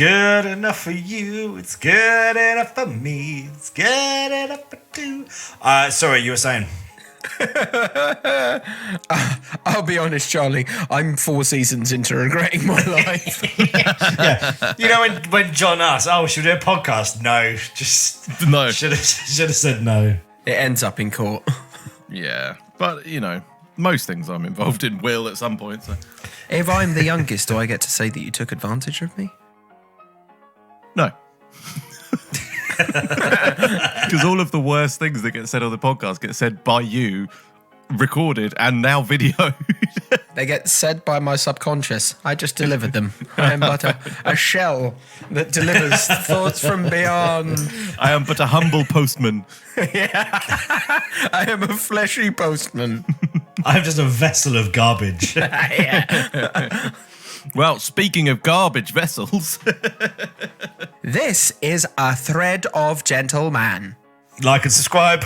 good enough for you. It's good enough for me. It's good enough for two. Sorry, you were saying. I'll be honest, Charlie. I'm 4 seasons into regretting my life. Yeah. You know when John asked, should we do a podcast? No. Just No. Should have said no. It ends up in court. Yeah. But, most things I'm involved in will at some point. So. If I'm the youngest, do I get to say that you took advantage of me? No. Because all of the worst things that get said on the podcast get said by you, recorded, and now videoed. They get said by my subconscious. I just delivered them. I am but a shell that delivers thoughts from beyond. I am but a humble postman. I am a fleshy postman. I'm just a vessel of garbage. Well, speaking of garbage vessels. This is a thread of gentleman. Like and subscribe.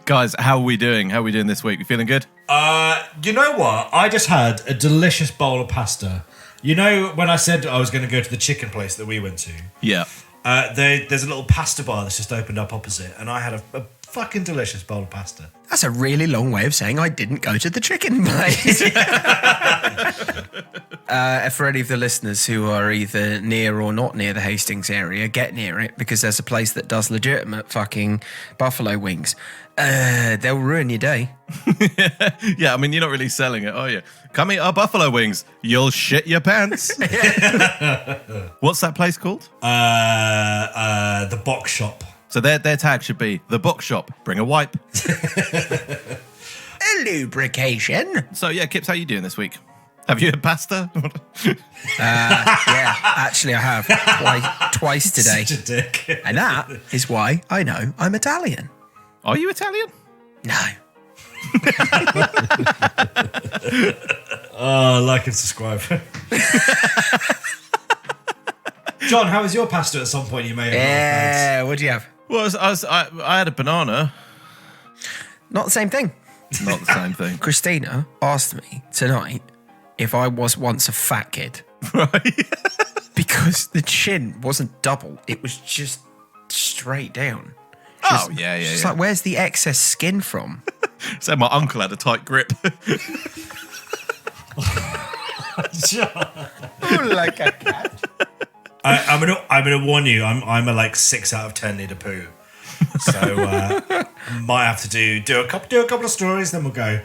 Guys, how are we doing? How are we doing this week? You feeling good? You know what? I just had a delicious bowl of pasta. You know when I said I was going to go to the chicken place that we went to? Yeah. There's a little pasta bar that's just opened up opposite, and I had a fucking delicious bowl of pasta. That's a really long way of saying I didn't go to the chicken place. For any of the listeners who are either near or not near the Hastings area, get near it, because there's a place that does legitimate fucking buffalo wings. They'll ruin your day. Yeah, I mean, you're not really selling it, are you? Come eat our buffalo wings. You'll shit your pants. What's that place called? The box shop. So their tag should be, the box shop, bring a wipe. A lubrication. So yeah, Kips, how you doing this week? Have you had pasta? Yeah, actually I have. Twice today. Such a dick. And that is why I know I'm Italian. Are you Italian? No. Like and subscribe. John, how was your pasta at some point? You may have. Yeah, what'd you have? Well, I had a banana. Not the same thing. Not the same thing. Christina asked me tonight if I was once a fat kid. Right. Because the chin wasn't double. It was just straight down. Yeah. It's like, where's the excess skin from? So my uncle had a tight grip. Like a cat. I'm gonna warn you. I'm a 6 out of 10 Winnie the Pooh. So might have to do a couple of stories, then we'll go.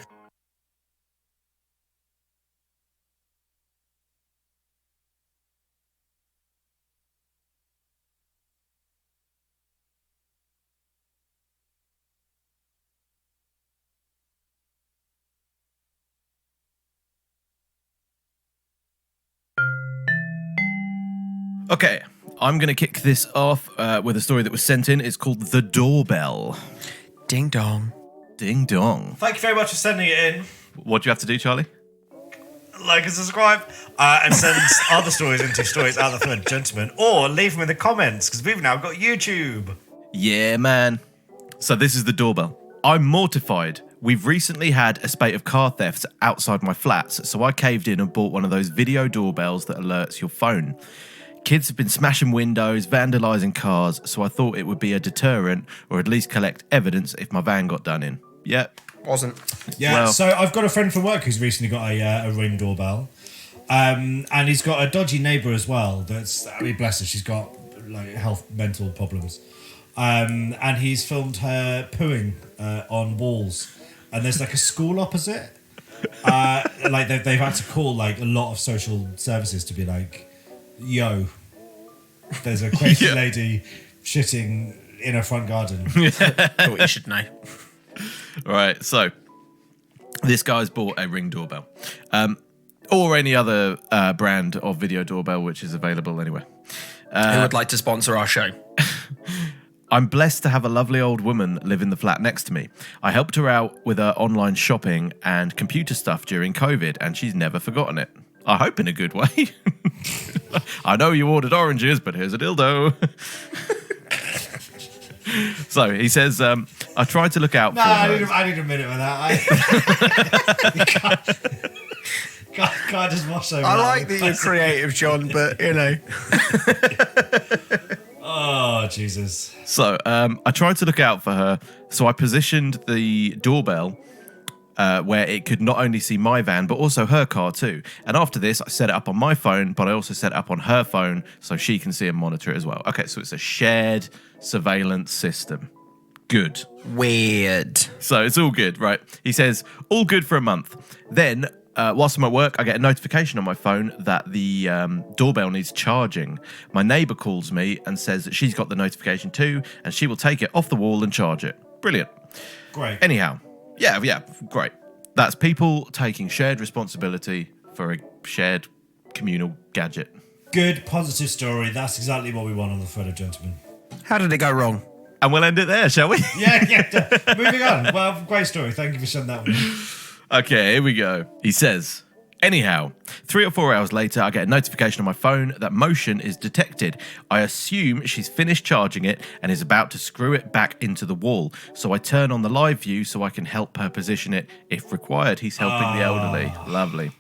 Okay, I'm going to kick this off with a story that was sent in. It's called The Doorbell. Ding dong. Ding dong. Thank you very much for sending it in. What do you have to do, Charlie? Like and subscribe, and send other stories into stories out of the third gentleman, or leave them in the comments because we've now got YouTube. Yeah, man. So this is The Doorbell. I'm mortified. We've recently had a spate of car thefts outside my flats, so I caved in and bought one of those video doorbells that alerts your phone. Kids have been smashing windows, vandalising cars, so I thought it would be a deterrent, or at least collect evidence if my van got done in. Yep. Wasn't. Yeah, Well- so I've got a friend from work who's recently got a Ring doorbell, and he's got a dodgy neighbour as well. Bless her, she's got mental problems, and he's filmed her pooing on walls, and there's a school opposite. They've had to call a lot of social services to be yo, there's a crazy lady shitting in her front garden. Thought you should know. Right, so this guy's bought a Ring doorbell, or any other brand of video doorbell which is available anywhere. Who would like to sponsor our show? I'm blessed to have a lovely old woman live in the flat next to me. I helped her out with her online shopping and computer stuff during COVID, and she's never forgotten it. I hope in a good way. I know you ordered oranges, but here's a dildo. So he says, I tried to look out for her. I need a minute with that. Can't just wash over. I that like one. that you're creative, John, but you know. Oh, Jesus. So I tried to look out for her. So I positioned the doorbell where it could not only see my van, but also her car too. And after this, I set it up on my phone, but I also set it up on her phone so she can see and monitor it as well. Okay, so it's a shared surveillance system. Good. Weird. So it's all good, right? He says, all good for a month. Then, whilst I'm at work, I get a notification on my phone that the doorbell needs charging. My neighbour calls me and says that she's got the notification too, and she will take it off the wall and charge it. Brilliant. Great. Anyhow, yeah, great. That's people taking shared responsibility for a shared communal gadget. Good, positive story. That's exactly what we want on the Thread of Gentlemen. How did it go wrong? And we'll end it there, shall we? Yeah. Moving on. Well, great story. Thank you for sending that one. Okay, here we go. He says, anyhow, 3 or 4 hours later, I get a notification on my phone that motion is detected. I assume she's finished charging it and is about to screw it back into the wall. So I turn on the live view so I can help her position it if required. He's helping the elderly. Lovely.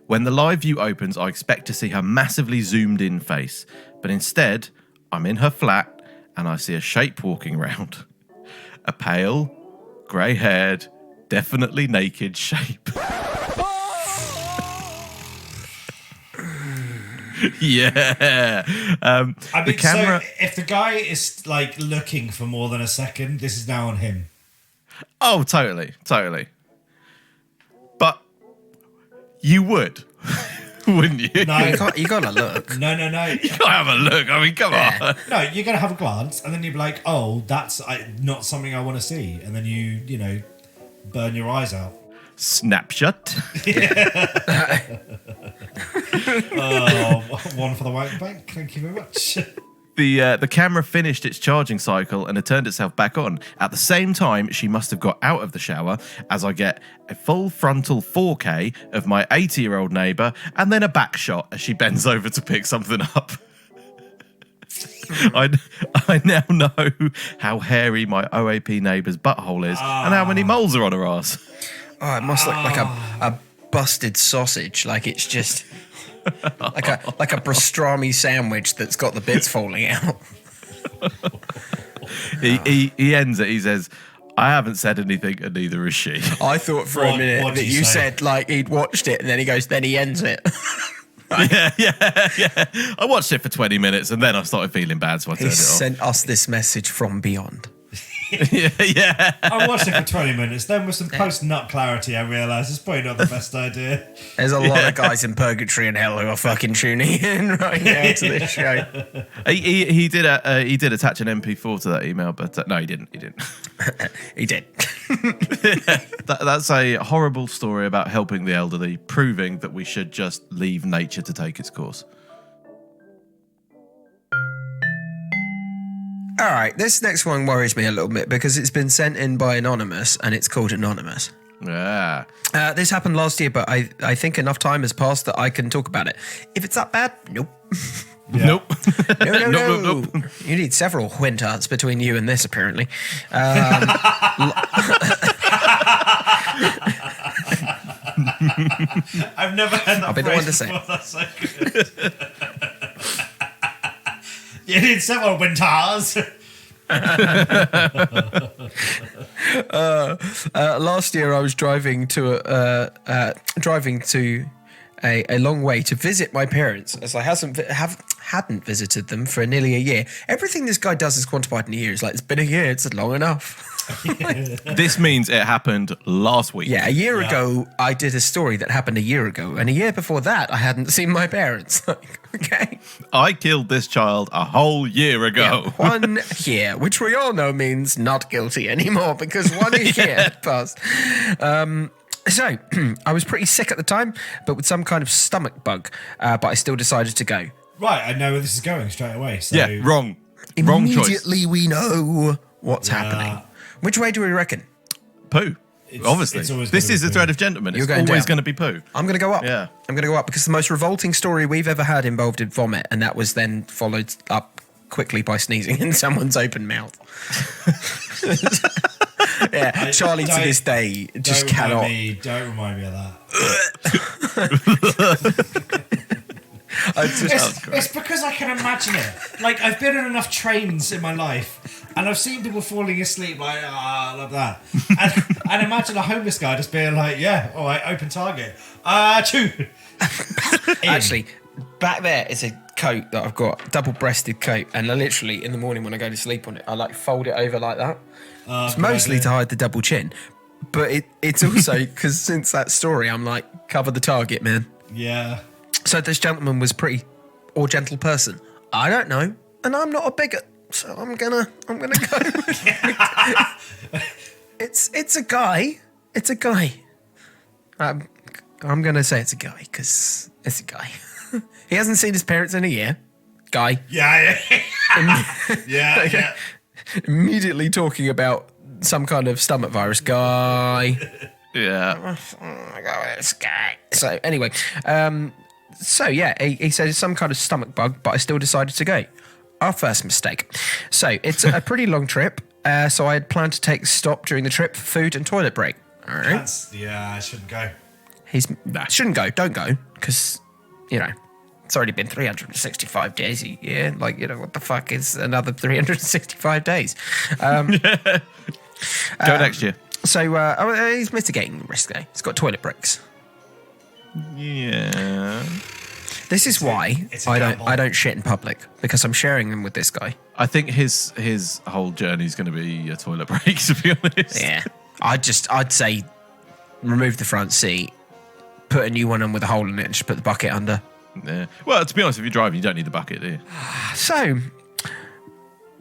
When the live view opens, I expect to see her massively zoomed in face. But instead, I'm in her flat and I see a shape walking around. A pale, grey-haired, definitely naked shape. Yeah. I mean, the camera. so if the guy is like looking for more than a second, this is now on him. Oh, totally. But you would, wouldn't you? No, You gotta look. no. You gotta have a look. I mean, come on. No, you're gonna have a glance, and then you'd be like, "Oh, that's not something I want to see," and then you know, burn your eyes out. Snapshot. Oh, one for the white bank. Thank you very much. The camera finished its charging cycle and it turned itself back on. At the same time, she must have got out of the shower as I get a full frontal 4K of my 80-year-old neighbour and then a back shot as she bends over to pick something up. I now know how hairy my OAP neighbour's butthole is and how many moles are on her ass. Oh, it must look like a busted sausage. Like it's just like a pastrami sandwich that's got the bits falling out. He ends it. He says, I haven't said anything and neither has she. I thought for a minute what that did you you say? said like he'd watched it and then he goes, then he ends it. Yeah. I watched it for 20 minutes and then I started feeling bad, so I He turned it off. sent us this message from beyond. Yeah. I watched it for 20 minutes. Then with some post-nut clarity, I realised it's probably not the best idea. There's a lot of guys in purgatory and hell who are fucking tuning in right now to this show. He did attach an MP4 to that email, but no, he didn't. He did. That's a horrible story about helping the elderly, proving that we should just leave nature to take its course. All right, this next one worries me a little bit because it's been sent in by Anonymous and it's called Anonymous. Yeah. This happened last year, but I think enough time has passed that I can talk about it. If it's that bad, nope. Yeah. Nope. No. Nope. You need several winters between you and this, apparently. I've never heard that I'll be the one to phrase say before. That's so good. You need several winters. Last year, I was driving to a long way to visit my parents, as I hadn't visited them for nearly a year. Everything this guy does is quantified in a year. It's like, it's been a year, it's long enough. This means it happened last week. Yeah, a year ago, I did a story that happened a year ago, and a year before that, I hadn't seen my parents. Like, okay. I killed this child a whole year ago. Yeah, 1 year, which we all know means not guilty anymore because 1 year had passed. So, I was pretty sick at the time, but with some kind of stomach bug, but I still decided to go. Right, I know where this is going straight away. So Yeah, wrong. Wrong choice. Immediately we know what's happening. Which way do we reckon? Poo. Obviously. it's always This gonna is be the poo. thread of gentlemen. You're It's going always down. going to be poo. I'm going to go up. Yeah. I'm going to go up because the most revolting story we've ever had involved in vomit, and that was then followed up quickly by sneezing in someone's open mouth. Yeah, Charlie to this day just cannot. Don't remind me of that. It's because I can imagine it. Like, I've been on enough trains in my life, and I've seen people falling asleep like that. And imagine a homeless guy just being like, "Yeah, all right, open target. Chew." Actually, back there is a coat that I've got, double-breasted coat, and I literally in the morning when I go to sleep on it, I like fold it over like that. It's mostly to hide the double chin, but it's also because since that story, I'm like, cover the target, man. Yeah. So this gentleman was pretty or gentle person. I don't know, and I'm not a bigot, so I'm gonna go. It's a guy. It's a guy. I'm gonna say it's a guy because it's a guy. He hasn't seen his parents in a year. Guy. Yeah. Immediately talking about some kind of stomach virus. Guy. Yeah. Oh my God, this guy. So anyway, he said it's some kind of stomach bug, but I still decided to go. Our first mistake. So it's a pretty long trip. So I had planned to take a stop during the trip for food and toilet break. All right. I shouldn't go. Shouldn't go. Don't go because it's already been 365 days a year. Like, what the fuck is another 365 days? Go next year. So he's mitigating risk though. He's got toilet breaks. Yeah. This is why I don't shit in public because I'm sharing them with this guy. I think his whole journey is going to be a toilet break, to be honest. Yeah. I'd say remove the front seat, put a new one on with a hole in it, and just put the bucket under. Yeah. Well, to be honest, if you're driving, you don't need the bucket, do you?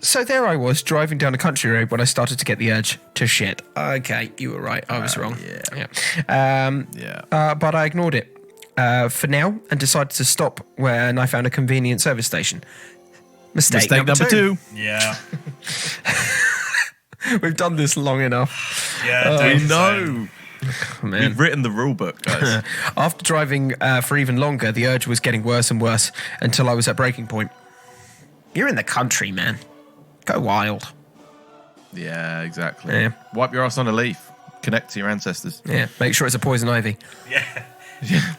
So there I was driving down a country road when I started to get the urge to shit. Okay, you were right. I was wrong. Yeah. But I ignored it for now and decided to stop when I found a convenient service station. Mistake number two. Yeah. We've done this long enough. Yeah. We know. Oh, man. We've written the rule book, guys. After driving for even longer, the urge was getting worse and worse until I was at breaking point. You're in the country, man. Go wild. Yeah, exactly. Yeah. Wipe your ass on a leaf. Connect to your ancestors. Yeah, make sure it's a poison ivy. Yeah.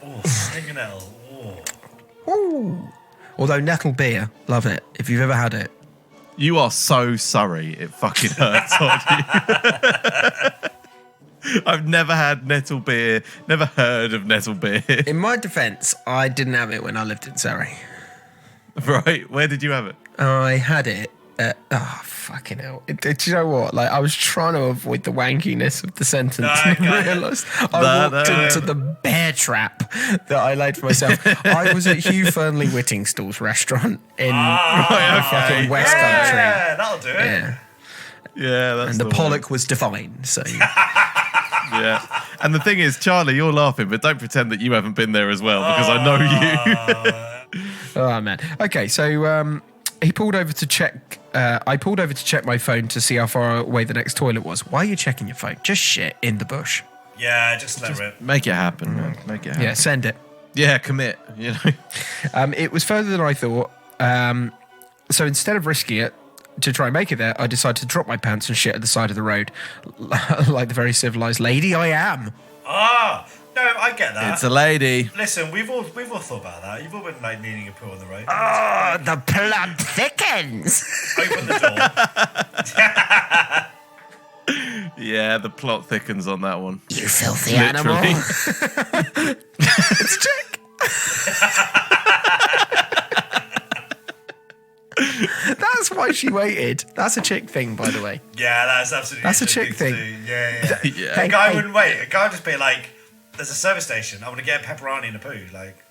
Oh, singing L. Oh. Ooh. Although nettle beer, love it. If you've ever had it. You are so sorry. It fucking hurts on you. I've never had nettle beer. Never heard of nettle beer. In my defence, I didn't have it when I lived in Surrey. Right? Where did you have it? I had it at... Oh, fucking hell. Do you know what? Like, I was trying to avoid the wankiness of the sentence and realised I walked into the bear trap that I laid for myself. I was at Hugh Fernley Whittingstall's restaurant in fucking West Country. Yeah, that'll do it. Yeah. Yeah, that's And the pollock was divine, so... Yeah. And the thing is, Charlie, you're laughing, but don't pretend that you haven't been there as well, because I know you. Oh, man. Okay, so he pulled over to check... I pulled over to check my phone to see how far away the next toilet was. Why are you checking your phone? Just shit in the bush. Yeah, just let it. Make it happen, man. Make it happen. Yeah, send it. Yeah, commit, you know. It was further than I thought. So instead of risking it to try and make it there, I decided to drop my pants and shit at the side of the road. Like the very civilised lady I am. No, I get that. It's a lady. Listen, we've all thought about that. You've all been like needing a poo on the road. Oh, the plug thickens. Open the door. Yeah, the plot thickens on that one. You filthy animal. It's a chick. That's why she waited. That's a chick thing, by the way. Yeah, that's absolutely. That's a chick thing. Yeah. Yeah. A guy wouldn't wait. A guy would just be like, "There's a service station. I want to get a pepperoni and a poo." Like,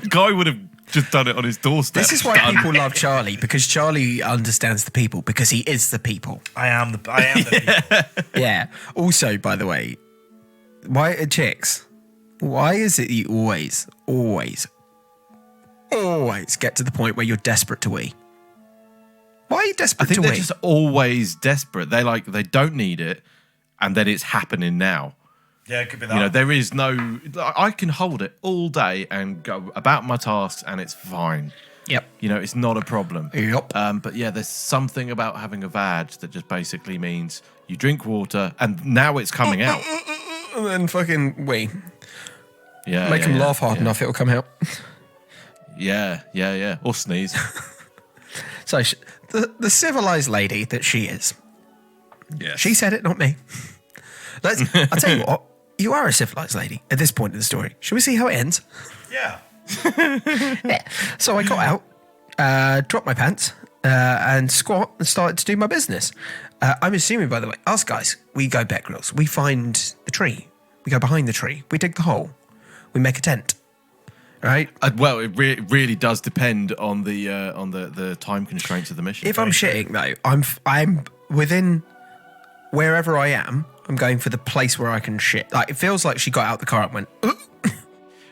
Guy would have just done it on his doorstep. This is why people love Charlie, because Charlie understands the people, because he is the people. I am the people. Yeah. Also, by the way, why chicks? Why is it you always get to the point where you're desperate to wee? Why are you I desperate think to they're wee? just always desperate. They don't need it, and then it's happening now. Yeah, it could be that. You know, there is no. I can hold it all day and go about my tasks, and it's fine. Yep. You know, it's not a problem. Yep. But yeah, there's something about having a vag that just basically means you drink water, and now it's coming out. And then fucking wee. Yeah. Make them laugh hard enough, it'll come out. Yeah. Or sneeze. So the civilized lady that she is, Yeah. she said it, not me. I'll tell you what, you are a civilized lady at this point in the story. Shall we see how it ends? Yeah. Yeah. So I got out, dropped my pants, and squat and started to do my business. I'm assuming, by the way, us guys, we go Bear Grylls. We find the tree. We go behind the tree. We dig the hole. We make a tent. Right? Well, it really does depend on the time constraints of the mission. If I'm shitting though, I'm within wherever I am. I'm going for the place where I can shit. Like, it feels like she got out the car and went,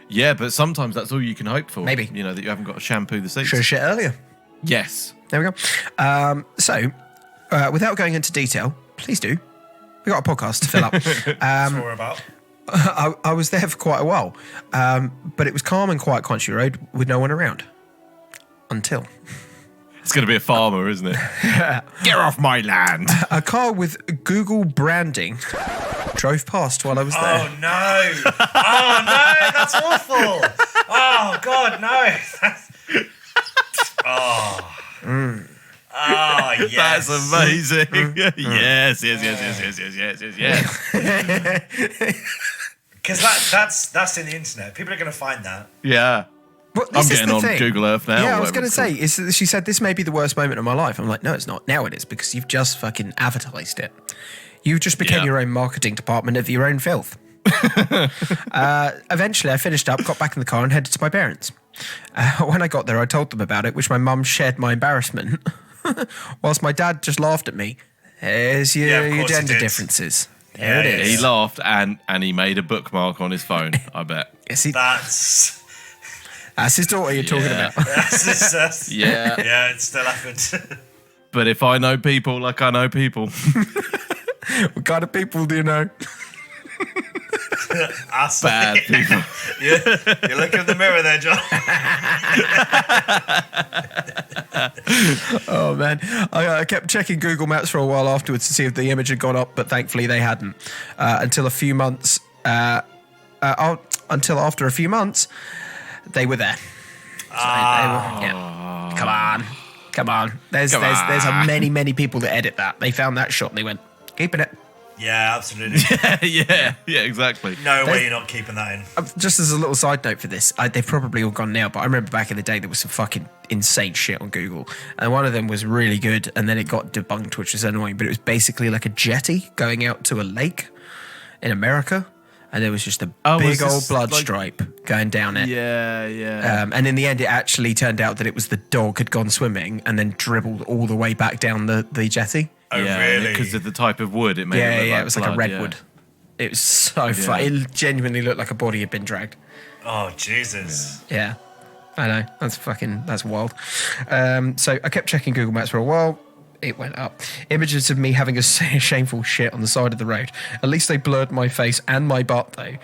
Yeah, but sometimes that's all you can hope for. Maybe. You know, that you haven't got to shampoo the seats. should have shit earlier. Yes. There we go. So, without going into detail, please do. We got a podcast to fill up. That's what we're about. I was there for quite a while, but it was calm and quiet country road with no one around. Until It's going to be a farmer, isn't it? Get off my land. a car with Google branding drove past while I was there. Oh no! Oh no! That's awful! Oh God, no! Oh. Oh yes. That's amazing. Yes. Because that's in the internet. People are going to find that. Yeah. Well, I'm this is getting the on thing. Google Earth now. Yeah, I was whatever going to it's say, she said this may be the worst moment of my life. I'm like, no, it's not. Now it is, because you've just fucking advertised it. You've just become Yeah. your own marketing department of your own filth. Eventually, I finished up, got back in the car, and headed to my parents. When I got there, I told them about it, which my mum shared my embarrassment, whilst my dad just laughed at me. There's Yeah, of your course he gender did. differences. There Yeah, it yeah, is. He laughed and he made a bookmark on his phone, I bet. Yes, That's that's his daughter you're talking Yeah. about. that's Yeah. yeah. It still happened. But if I know people like I know people, What kind of people do you know? Us. bad people. You look in the mirror there, John. Oh man, I kept checking Google Maps for a while afterwards to see if the image had gone up, but thankfully they hadn't. Until a few months, until after a few months, they were there. So yeah. Come on. There's many people that edit that. They found that shot and they went, keeping it. Yeah, absolutely. yeah, exactly. No way you're not keeping that in. Just as a little side note for this, they've probably all gone now, but I remember back in the day there was some fucking insane shit on Google, and one of them was really good, and then it got debunked, which was annoying, but it was basically like a jetty going out to a lake in America, and there was just a big old blood stripe going down it. Yeah. And in the end, it actually turned out that it was the dog had gone swimming and then dribbled all the way back down the jetty. Oh, yeah, really? Because of the type of wood it made. Yeah, it was like a blood, redwood. It was so fun. It genuinely looked like a body had been dragged. Oh, Jesus. Yeah, I know. That's wild. So I kept checking Google Maps for a while. It went up. Images of me having a shameful shit on the side of the road. At least they blurred my face and my butt, though.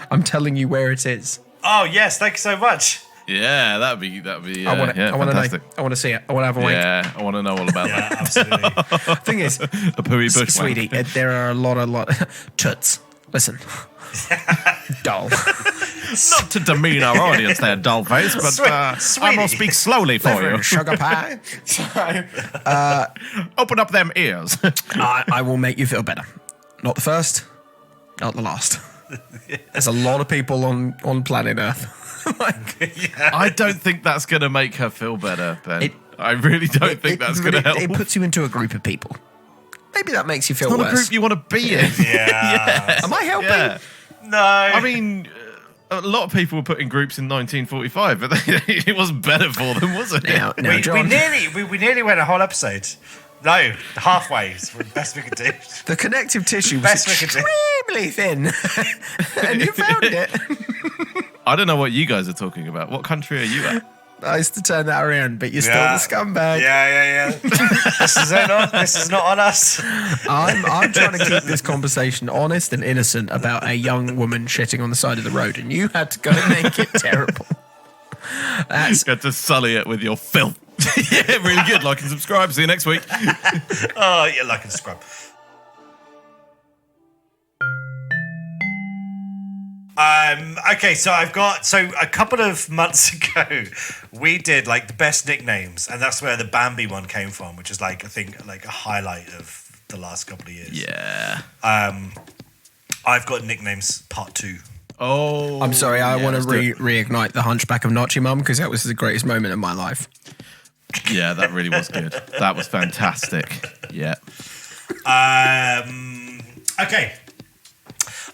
I'm telling you where it is. Oh, yes. Thank you so much. Yeah, that'd be. I want to know. fantastic. I want to see it. I want to have a wank. Yeah, I want to know all about Yeah, that. absolutely. Thing is, A pooey bush sweetie, there are a lot toots. Listen, doll. Not to demean our audience there, dollface, but I Sweetie. will speak slowly for you. Sugar pie. Open up them ears. I will make you feel better. Not the first, not the last. There's a lot of people on planet Earth. I don't think that's going to make her feel better, Ben. I really don't think that's going to help. It puts you into a group of people. Maybe that makes you feel Not a worse. group you want to be in. Yeah. Am I helping? Yeah. No. I mean, a lot of people were put in groups in 1945, but it wasn't better for them, was it? Now, we John, nearly went a whole episode. No, halfway is the best we could do. the connective tissue was Best we could do. extremely thin, and you found it. I don't know what you guys are talking about. What country are you at? Nice to turn that around, but you're still the scumbag. Yeah. This is not on us. I'm trying to keep this conversation honest and innocent about a young woman shitting on the side of the road, and you had to go and make it terrible. Get to sully it with your filth. Yeah, really good. Like and subscribe. See you next week. Oh, yeah, like and subscribe. Okay, so a couple of months ago, we did like the best nicknames, and that's where the Bambi one came from, which is like, I think, like a highlight of the last couple of years. Yeah. I've got nicknames part 2. Oh. I'm sorry, I want to let's do it. reignite the Hunchback of Notre Dame because that was the greatest moment of my life. Yeah, that really was good. That was fantastic. Yeah. Okay.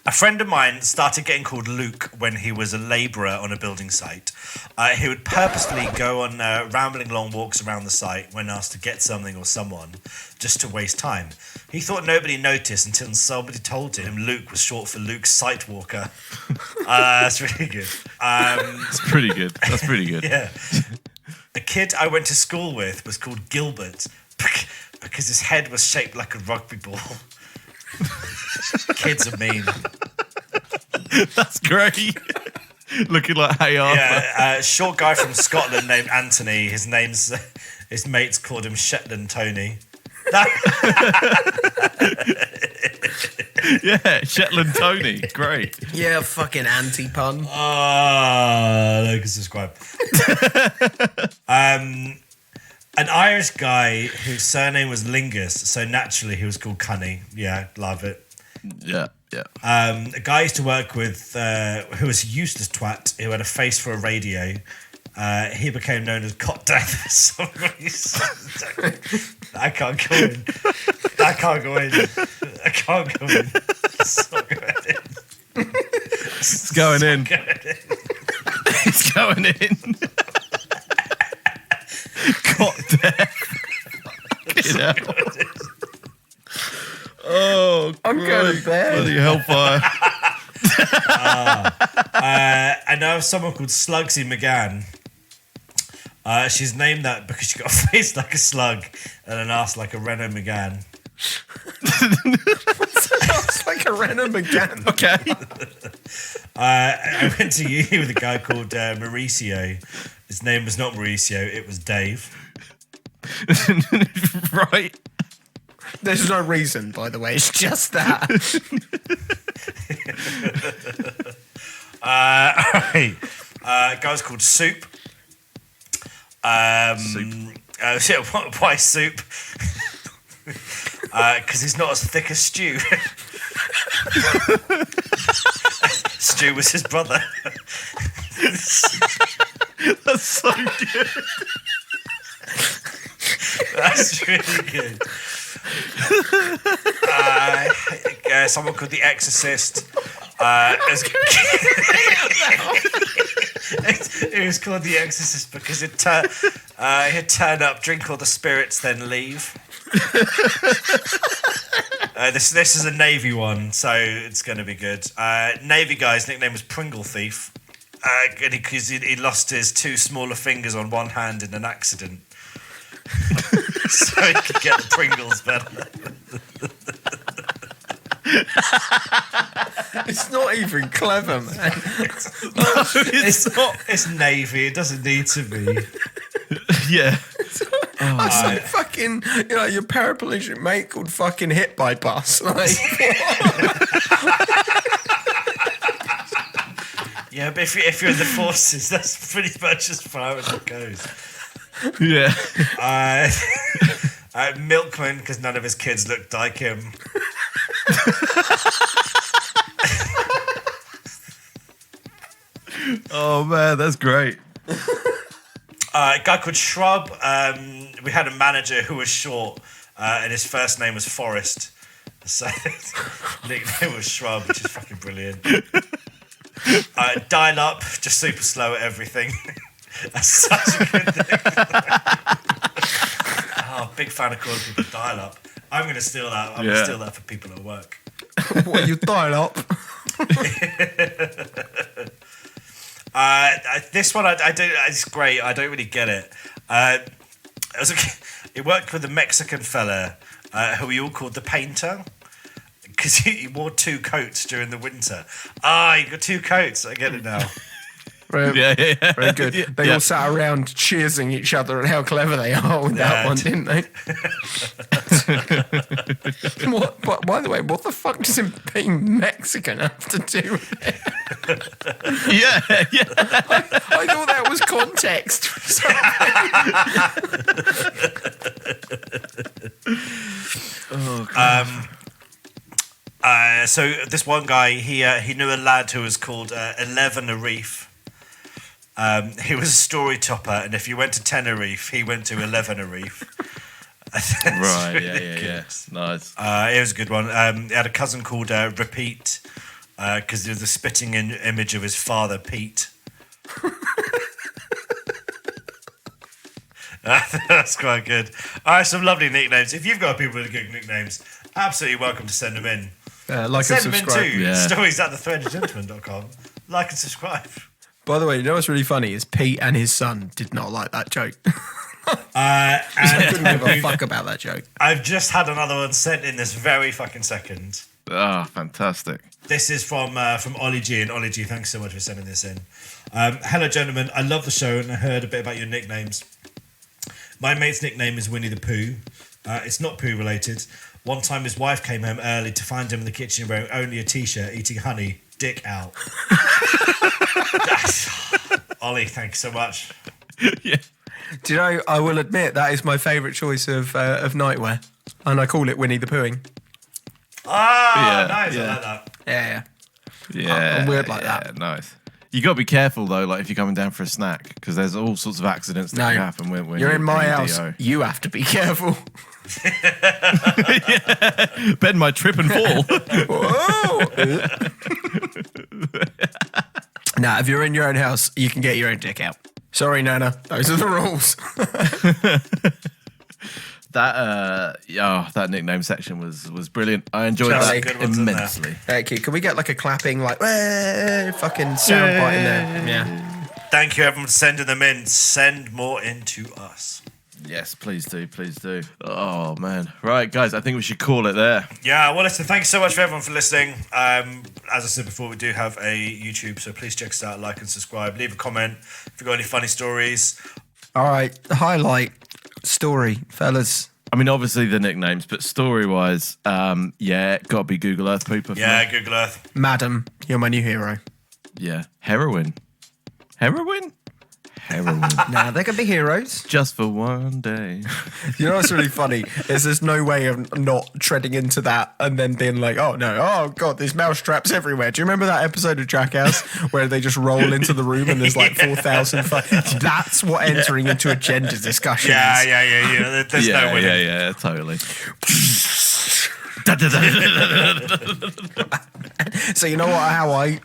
A friend of mine started getting called Luke when he was a labourer on a building site. He would purposely go on rambling long walks around the site when asked to get something or someone, just to waste time. He thought nobody noticed until somebody told him Luke was short for Luke Sight Walker. That's really good. It's pretty good. That's pretty good. Yeah. The kid I went to school with was called Gilbert because his head was shaped like a rugby ball. Kids are mean. That's great. Looking like Hey Arthur. Yeah, short guy from Scotland named Anthony. His mates called him Shetland Tony. Yeah, Shetland Tony. Great. Yeah, fucking anti-pun. Like and subscribe. An Irish guy whose surname was Lingus, so naturally he was called Cunny. Yeah, love it. Yeah, yeah. A guy I used to work with who was a useless twat who had a face for a radio. He became known as Cot Death for some reason. I can't go in. I can't go in. It's not going in. It's going in. It's going in. Cot Death. Fucking hell. Oh, I'm going to bed. Bloody hellfire. I know of someone called Slugsy McGann. She's named that because she got a face like a slug and an ass like a Renault Megane. Sounds like a Renault McGann. Okay. I went to uni with a guy called Mauricio. His name was not Mauricio, it was Dave. Right. There's no reason, by the way. It's just that. Alright. Guy was called Soup. Soup. Why Soup? Because he's not as thick as Stu. Stu was his brother. That's so good. That's really good. Someone called The Exorcist. It was called The Exorcist because he'd turn up, drink all the spirits, then leave. This is a Navy one, so it's going to be good. Navy guy's nickname was Pringle Thief because he lost his 2 smaller fingers on one hand in an accident. So he could get the Pringles better. It's not even clever, man. It's not. It's Navy. It doesn't need to be. Yeah. That's like fucking, your paraplegic mate called fucking hit by bus. Like, Yeah, but if you're in the forces, that's pretty much as far as it goes. Yeah. Milkman, because none of his kids looked like him. Oh man, that's great. A guy called Shrub. We had a manager who was short, and his first name was Forrest. So his nickname was Shrub, which is fucking brilliant. Dial Up, just super slow at everything. That's such a good thing. Big fan of calling people Dial Up. I'm going to steal that. I'm going to steal that for people at work. what, you dial up? This one, I do. It's great. I don't really get it. It worked with a Mexican fella who we all called the Painter because he wore 2 coats during the winter. You got 2 coats. I get it now. Very good. They all sat around cheersing each other and how clever they are with that one, didn't they? By the way, what the fuck does him being Mexican have to do with it? Yeah. I thought that was context. So this one guy, he knew a lad who was called 11 Arif. He was a story topper, and if you went to Tenerife, he went to 11 Arif. Right, yeah. Nice. It was a good one. He had a cousin called Repeat, because there was a spitting image of his father, Pete. That's quite good. All right, some lovely nicknames. If you've got people with good nicknames, absolutely welcome to send them in. Like Send and them in subscribe. to stories@thethreadedgentleman.com. Like and subscribe. By the way, you know what's really funny is Pete and his son did not like that joke. And Couldn't give a fuck about that joke. I've just had another one sent in this very fucking second. Ah, fantastic. This is from Ollie G. And Ollie G, thanks so much for sending this in. Hello, gentlemen. I love the show and I heard a bit about your nicknames. My mate's nickname is Winnie the Pooh. It's not Pooh related. One time his wife came home early to find him in the kitchen wearing only a t-shirt, eating honey, dick out. Ollie, thanks so much. Yeah. Do you know, I will admit that is my favourite choice of nightwear. And I call it Winnie the Poohing. Ah, nice. I like that. Yeah. Yeah. I'm weird like that. Nice. You got to be careful though, like if you're coming down for a snack, because there's all sorts of accidents that can happen when you're in my doing house. DO. You have to be careful. Ben might trip and fall. Nah, if you're in your own house, you can get your own dick out. Sorry, Nana. Those are the rules. That nickname section was brilliant. I enjoyed Charlie. that Good ones in there. immensely. Thank you. Can we get like a clapping, like, fucking sound bite in there? Yeah. Thank you, everyone, for sending them in. Send more in to us. Yes, please do. Oh man. Right, guys, I think we should call it there. Yeah, well, listen, thanks so much for everyone for listening. As I said before, we do have a YouTube, so please check us out, like and subscribe. Leave a comment if you've got any funny stories. All right. Highlight story, fellas. I mean, obviously the nicknames, but story-wise, gotta be Google Earth Pooper. Yeah, Google Earth. Madam, you're my new hero. Yeah. Heroin. Nah, they can be heroes. Just for one day. You know what's really funny is there's no way of not treading into that and then being like, oh no, oh god, there's mouse traps everywhere. Do you remember that episode of Jackass where they just roll into the room and there's like 4,000? That's what entering into a gender discussion is. Yeah. There's no winning. Yeah, totally. So you know what? How I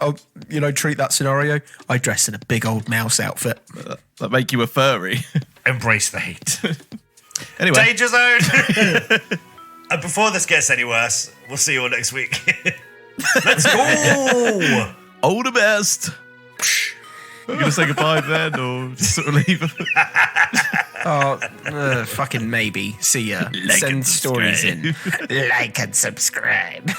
treat that scenario? I dress in a big old mouse outfit. That make you a furry. Embrace the hate. Anyway. Danger zone. And before this gets any worse, we'll see you all next week. Let's go. All the best. You gonna say goodbye then, or just sort of leave? Fucking maybe. See ya. Like Send and stories in. subscribe. Like and subscribe.